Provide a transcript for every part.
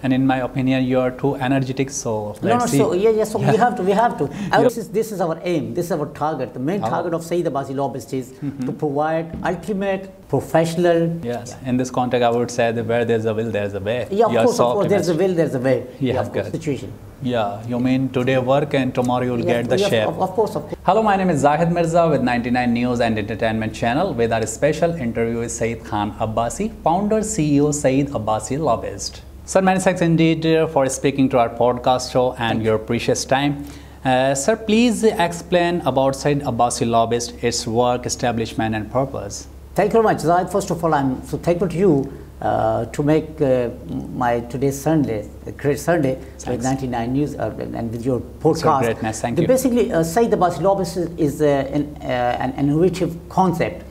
And in my opinion, you are too energetic. So let's see. So we have to. This is our aim. This is our target. The main target of Saeedabasi Lobbyist is to provide ultimate professional. Yes. In this context, I would say that where there's a will, there's a way. Yeah, of course. There's a will, there's a way. Yeah, of course. Situation. Yeah, you mean today work and tomorrow you'll get the shape. Of course. Hello, my name is Zahid Mirza with 99 News and Entertainment Channel with our special interview with Saeedabasi, founder, CEO, Saeedabasi Lobbyist. Sir, many thanks indeed for speaking to our podcast show and your precious time. Sir, please explain about Saeedabasi Lobbyist, its work, establishment and purpose. Thank you very much, Zahid. First of all, I'm so thankful to you to make my today's Sunday, a great Sunday, with 99 News and with your podcast. So greatness, thank you. Basically, Saeedabasi Lobbyist is an innovative concept.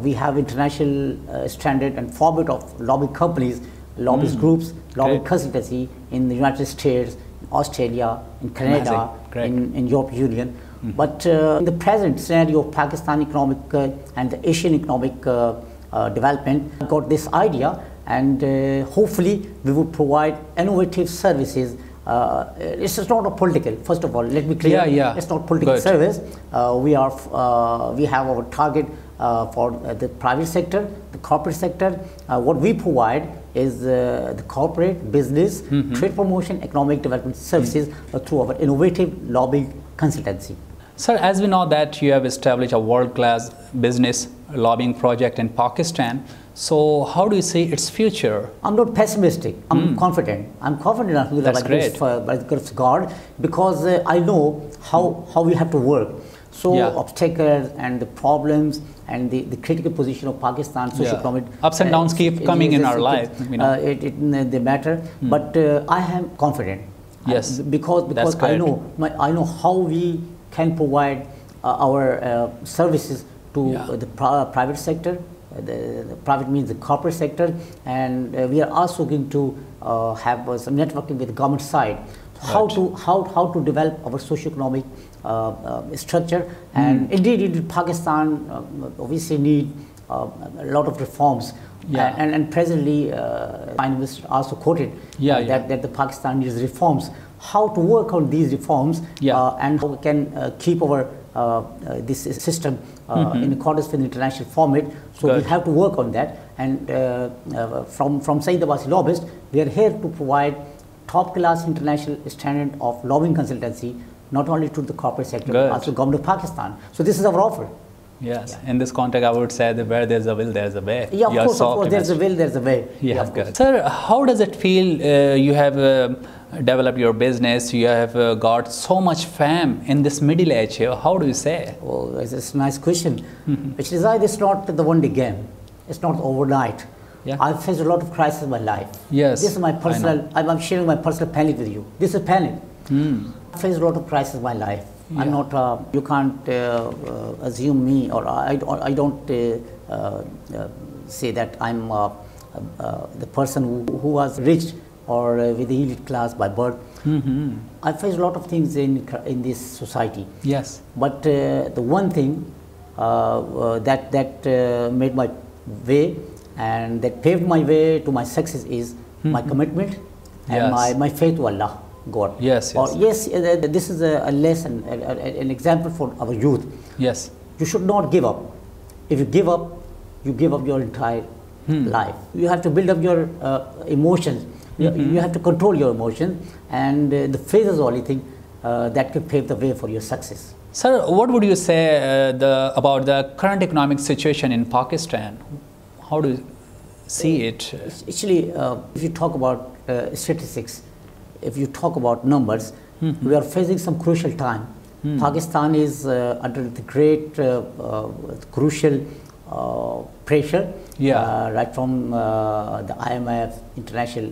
We have international standard and format of lobby companies, lobbyist groups, lobby consultancy in the United States, in Australia, in Canada, in European Union. But in the present scenario of Pakistan economic and the Asian economic development, I got this idea, and hopefully we would provide innovative services. It's not a political. First of all, let me clear. It's not political service. We have our target for the private sector, the corporate sector. What we provide is the corporate, business, trade promotion, economic development services through our innovative lobbying consultancy. Sir, as we know that you have established a world-class business lobbying project in Pakistan, so how do you see its future? I'm not pessimistic. I'm confident. I'm confident by the grace of God, because I know how we have to work. So obstacles and the problems and the critical position of Pakistan, socio-economic ups and downs keep coming in our life. They matter, but I am confident. Yes, because I know how we can provide our services to the private sector. The private means the corporate sector, and we are also going to have some networking with the government side. How to develop our socio-economic structure, and indeed Pakistan obviously need a lot of reforms. And presently, Prime Minister also quoted that the Pakistan needs reforms. How to work on these reforms and how we can keep our this system in accordance with the international format. So we have to work on that. And from Saeedabasi Lobbyist, we are here to provide top-class international standard of lobbying consultancy, not only to the corporate sector, but also government of Pakistan. So this is our offer. Yes, in this context, I would say that where there's a will, there's a way. Yeah, of course, there's a will, there's a way. Yeah, good. Sir, how does it feel you have developed your business, you have got so much fame in this middle age here? How do you say? Oh, it's a nice question. Actually, it's not the one-day game. It's not overnight. I've faced a lot of crises in my life. Yes. This is my personal, I'm sharing my personal panic with you. This is panic. I've faced a lot of crises in my life. I'm not, you can't assume me, or I don't say that I'm the person who was rich or with the elite class by birth. I faced a lot of things in this society. Yes. But the one thing that made my way and that paved my way to my success is my commitment and my faith to Allah, God. Yes. This is a lesson, an example for our youth. Yes. You should not give up. If you give up your entire life. You have to build up your emotions. You have to control your emotions, and the faith is the only thing that can pave the way for your success. Sir, what would you say about the current economic situation in Pakistan? How do you see it? Actually, if you talk about statistics, if you talk about numbers, we are facing some crucial time. Pakistan is under the great crucial pressure, right from the IMF, international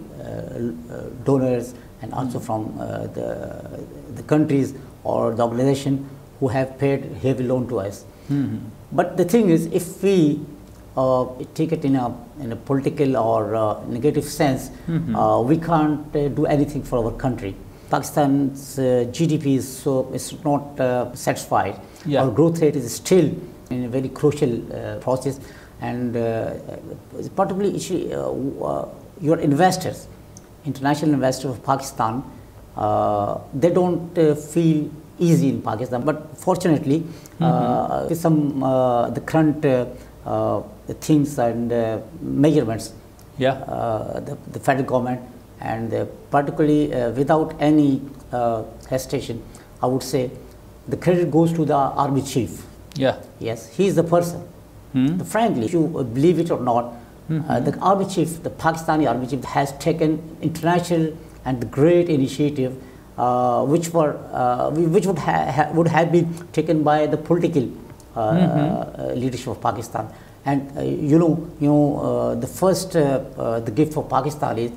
donors, and also from the countries or the organization who have paid heavy loan to us. But the thing is, if we take it in a political or negative sense, we can't do anything for our country. Pakistan's GDP is not satisfied. Our growth rate is still in a very crucial process, and particularly your investors. international investors of Pakistan, they don't feel easy in Pakistan. But fortunately, with some the current themes and measurements, the federal government, and particularly without any hesitation, I would say the credit goes to the army chief. Yes, he is the person. Frankly, if you believe it or not, the army chief, the Pakistani army chief, has taken international and great initiative, which would have been taken by the political leadership of Pakistan. And the first the gift for Pakistan is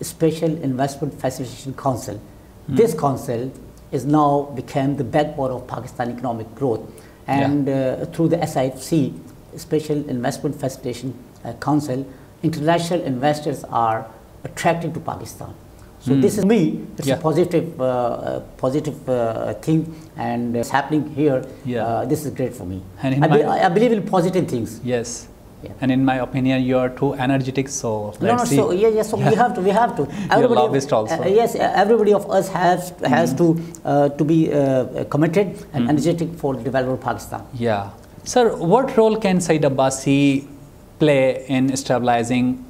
Special Investment Facilitation Council. This council is now became the backbone of Pakistan economic growth, and through the SIFC, Special Investment Facilitation Council, international investors are attracted to Pakistan. So this is me. It's a positive thing, and it's happening here. This is great for me. And I believe in positive things. Yes. And in my opinion, you are too energetic. So so we have to. You're lobbyist also. Yes, everybody of us has to be committed and energetic for the development of Pakistan. Yeah, sir. What role can Saeedabasi play in stabilizing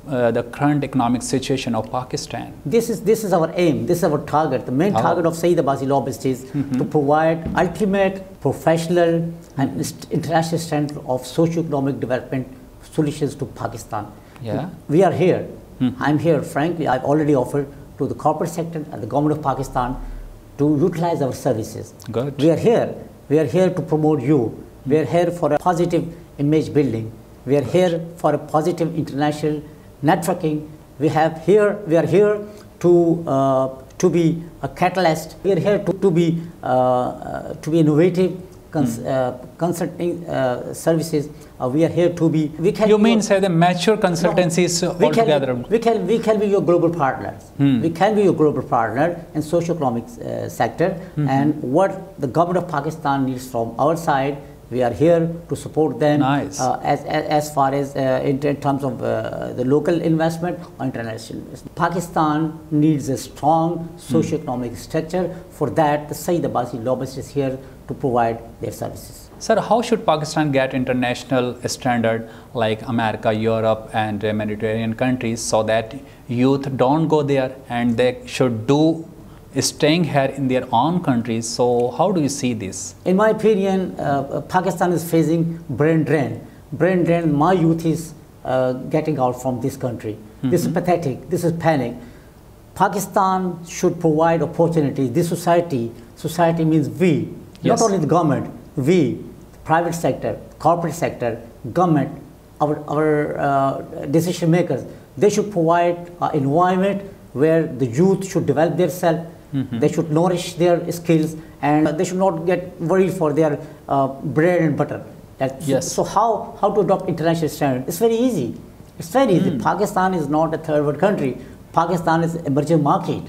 the current economic situation of Pakistan? This is our aim. This is our target. The main target of Saeedabasi Lobbyist is to provide ultimate, professional, and international standard of socio-economic development solutions to Pakistan. We are here. I'm here. Frankly, I've already offered to the corporate sector and the government of Pakistan to utilize our services. Good. We are here. We are here to promote you. We are here for a positive image building. We are here for a positive international networking. We are here to be a catalyst. We are here to be innovative, consulting services. We are here to be. You mean say the mature consultancies altogether? We can be your global partners. We can be your global partner in socio-economic sector. And what the government of Pakistan needs from our side, we are here to support them. Nice. As far as in terms of the local investment or international investment. Pakistan needs a strong socio-economic structure. For that, the Saeedabasi Lobbyist is here to provide their services. Sir, how should Pakistan get international standard like America, Europe, and Mediterranean countries so that youth don't go there and they should do staying here in their own countries? So how do you see this? In my opinion, Pakistan is facing brain drain. Brain drain. My youth is getting out from this country. This is pathetic. This is panic. Pakistan should provide opportunities. This society means we, not only the government, we, the private sector, corporate sector, government, our decision makers. They should provide an environment where the youth should develop themselves. They should nourish their skills, and they should not get worried for their bread and butter. So how to adopt international standard? It's very easy. It's very easy. Pakistan is not a third world country. Pakistan is an emerging market.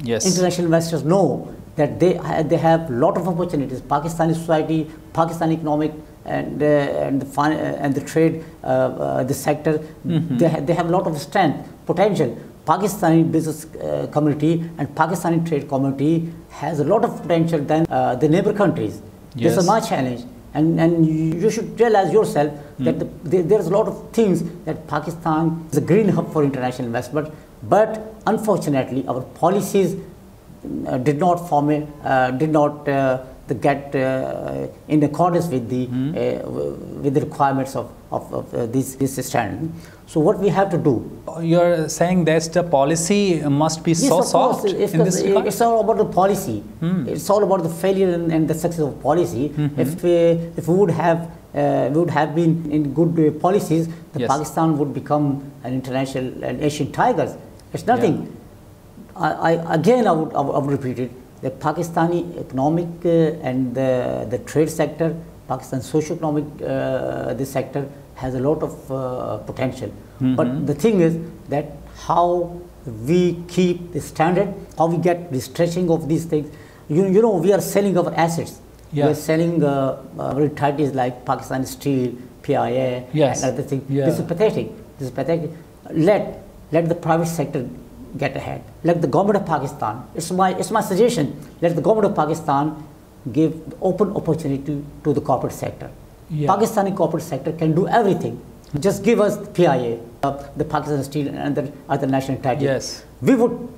International investors know that they have a lot of opportunities. Pakistani society, Pakistani economic and the trade, the sector, they have a lot of strength, potential. Pakistani business community and Pakistani trade community has a lot of potential than the neighbor countries. This is my challenge, and you should realize yourself that there's a lot of things that Pakistan is a green hub for international investment, but unfortunately our policies did not get in accordance with the requirements of this standard. So what we have to do? You're saying that the policy must be so soft in this regard? It's all about the policy. It's all about the failure and the success of policy. If we would have been in good policies, Pakistan would become an international and Asian tigers. It's nothing. I would repeat it. The Pakistani economic and the trade sector, Pakistan socio-economic this sector has a lot of potential. But the thing is that how we keep the standard, how we get the stretching of these things. You know, we are selling our assets. We are selling our entities like Pakistan Steel, PIA, and other things. This is pathetic. This is pathetic. Let the private sector get ahead. Let the government of Pakistan, it's my suggestion, let the government of Pakistan give open opportunity to the corporate sector. Yeah. Pakistani corporate sector can do everything. Just give us PIA, the Pakistan Steel and other national entities. Yes. We would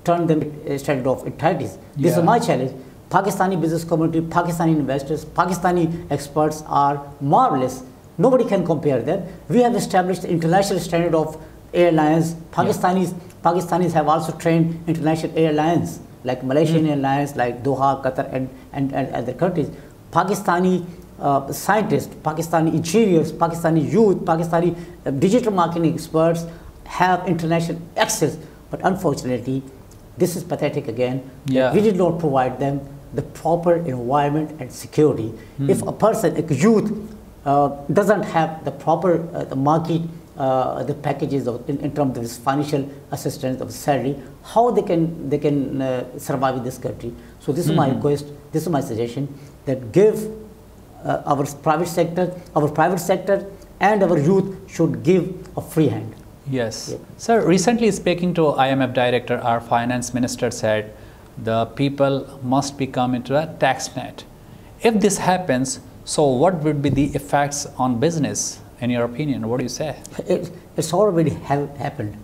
turn them instead of entities. This is my challenge. Pakistani business community, Pakistani investors, Pakistani experts are marvelous. Nobody can compare them. We have established the international standard of airlines. Pakistanis have also trained international airlines like Malaysian Airlines, like Doha, Qatar, and other countries. Pakistani scientists, Pakistani engineers, Pakistani youth, Pakistani digital marketing experts have international access. But unfortunately, this is pathetic again. We did not provide them the proper environment and security. If a person, a youth, doesn't have the proper market, the packages in terms of his financial assistance of salary, how they can survive in this country. So this is my request. This is my suggestion, that give our private sector and our youth should give a free hand. Yes. Yeah. Sir, recently speaking to IMF director, our finance minister said the people must become into a tax net. If this happens, so what would be the effects on business, in your opinion? What do you say? It's already happened.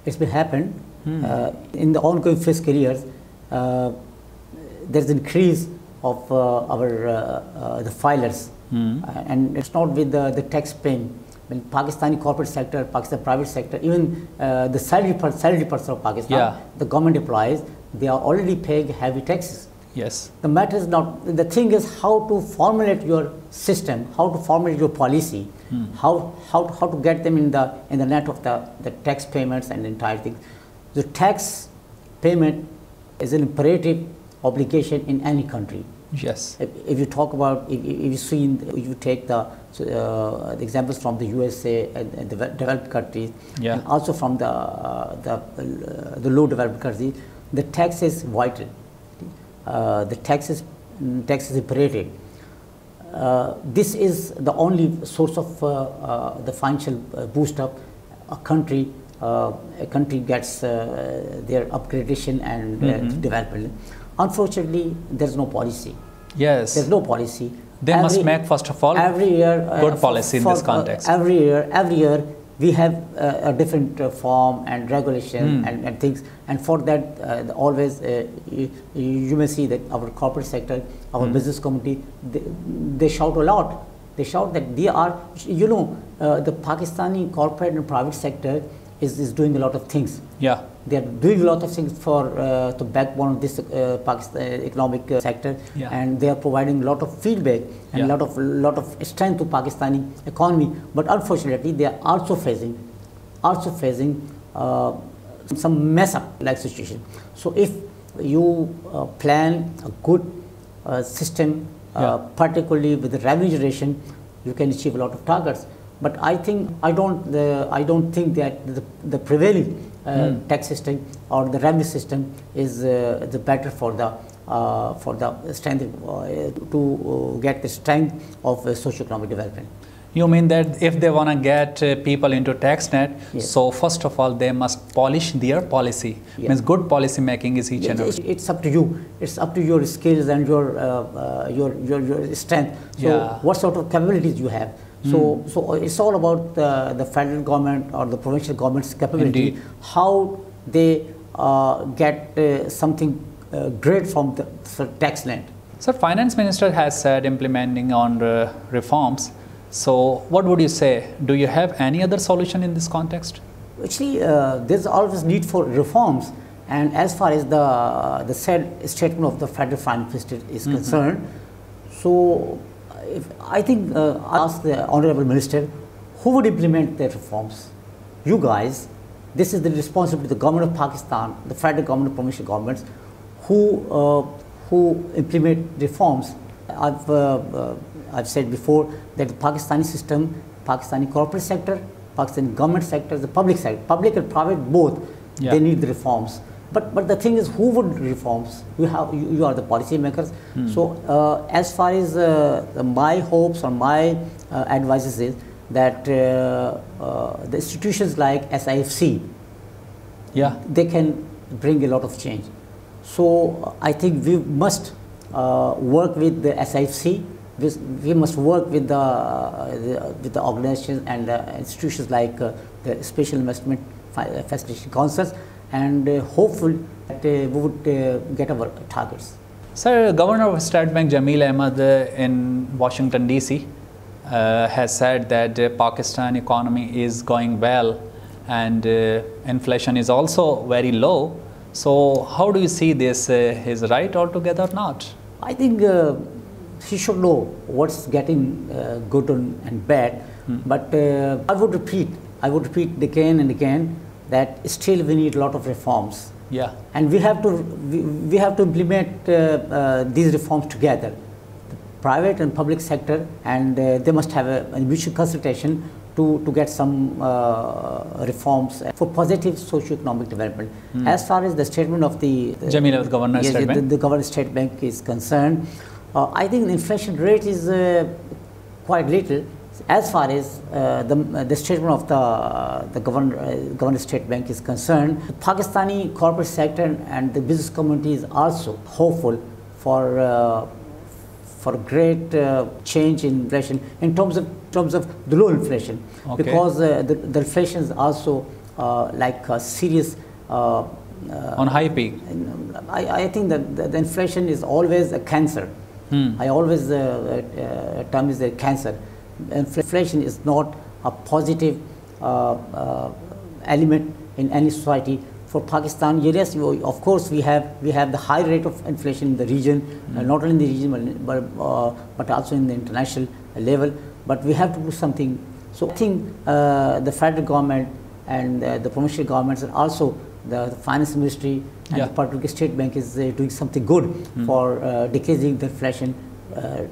It's been happened. In the ongoing fiscal years, there's an increase of the filers. And it's not with the tax paying. When Pakistani corporate sector, Pakistan private sector, even the salary person of Pakistan, the government employees, they are already paying heavy taxes. Yes. The matter is not, the thing is how to formulate your system, how to formulate your policy, how to get them in the net of the tax payments and the entire thing. The tax payment is an imperative obligation in any country. Yes. If you talk about, if you take the examples from the USA and the developed countries, and also from the low developed countries, the tax is vital. The tax is imperative. This is the only source of the financial boost up a country gets their upgradation and development. Unfortunately, there's no policy. Yes. There's no policy. They must make, first of all, every year, good policy in this context. Every year, we have a different form and regulation and things. And for that, always, you may see that our corporate sector, our business community, they shout a lot. They shout that they are, the Pakistani corporate and private sector is doing a lot of things. Yeah. They are doing a lot of things for the backbone of this Pakistan economic sector, and they are providing a lot of feedback and a lot of strength to Pakistani economy. But unfortunately, they are also facing some mess up like situation. So if you plan a good system, particularly with the revenue generation, you can achieve a lot of targets. But I don't think that the prevailing tax system or the revenue system is the better for the strength to get the strength of socio-economic development. You mean that if they want to get people into tax net, so first of all they must polish their policy. Means good policy making is each and every. It's up to you. It's up to your skills and your strength. So what sort of capabilities you have. So it's all about the federal government or the provincial government's capability. Indeed. How they get something great from the tax land. So Finance Minister has said implementing on reforms. So what would you say? Do you have any other solution in this context? Actually, there's always need for reforms. And as far as the said statement of the federal finance minister is concerned, so I think I ask the Honorable Minister, who would implement the reforms? You guys. This is the responsibility of the government of Pakistan, the federal government, provincial governments, who implement reforms. I've said before that the Pakistani system, Pakistani corporate sector, Pakistani government sector, the public sector, public and private both, they need the reforms. But the thing is, who would reforms? You are the policy makers. So as far as my hopes or my advices is that the institutions like SIFC, they can bring a lot of change. So I think we must work with the SIFC. We must work with the organizations and institutions like the Special Investment Facilitation Councils, and hopefully that we would get our targets. Sir, Governor of State Bank Jameel Ahmed in Washington DC has said that the Pakistan economy is going well and inflation is also very low. So how do you see this? Is right altogether or not? I think he should know what's getting good and bad. But I would repeat again and again that still we need a lot of reforms. Yeah. And we have to implement these reforms together, the private and public sector, and they must have a mutual consultation to get some reforms for positive socio-economic development. As far as the statement of the Jameel, Governor State Bank, the Governor State Bank is concerned, I think the inflation rate is quite little. As far as the statement of the Governor State Bank is concerned, the Pakistani corporate sector and the business community is also hopeful for great change in inflation in terms of the low inflation, because the inflation is also like a serious on high peak. I think that the inflation is always a cancer. I always term is a cancer. Inflation is not a positive element in any society. For Pakistan, yes, of course we have the high rate of inflation in the region, not only in the region but also in the international level. But we have to do something. So I think the federal government and the provincial governments and also the finance ministry and the particular state bank is doing something good for decreasing the inflation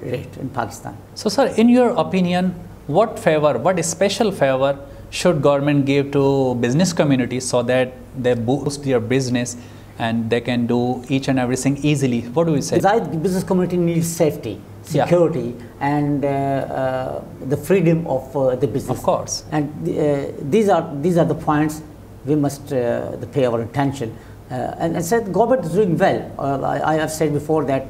rate in Pakistan. So, sir, in your opinion, what special favor should government give to business community so that they boost their business and they can do each and everything easily? What do you say? The business community needs safety, security, and the freedom of the business. Of course. And these are the points we must pay our attention. And said government is doing well. I have said before that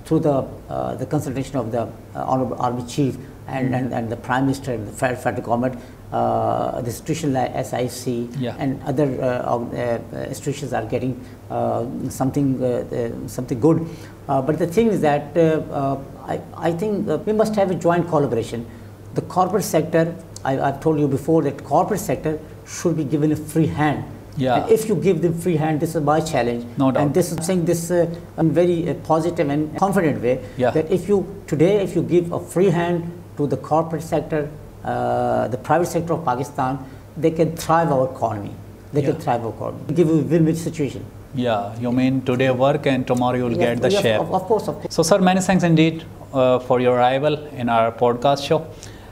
through the consultation of the Honorable Army Chief and the Prime Minister and the federal government, the institutions like SIFC and other institutions are getting something good. But the thing is that I think we must have a joint collaboration. The corporate sector, I've told you before that corporate sector should be given a free hand. And if you give them free hand, this is my challenge. No doubt. And this is saying this in very positive and confident way. That if you give a free hand to the corporate sector, the private sector of Pakistan, they can thrive our economy. They can thrive our economy. Give a win-win situation. Yeah, you mean today work and tomorrow you will get the share. Of course. So, sir, many thanks indeed for your arrival in our podcast show.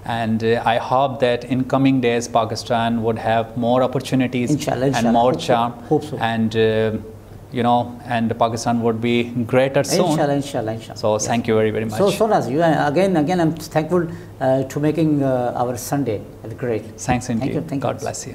And I hope that in coming days, Pakistan would have more opportunities and more charm. Hope so. And, and Pakistan would be greater soon. Inshallah. So, thank you very, very much. So Naz, again, I'm thankful to making our Sunday great. Thanks indeed. Thank you. God bless you.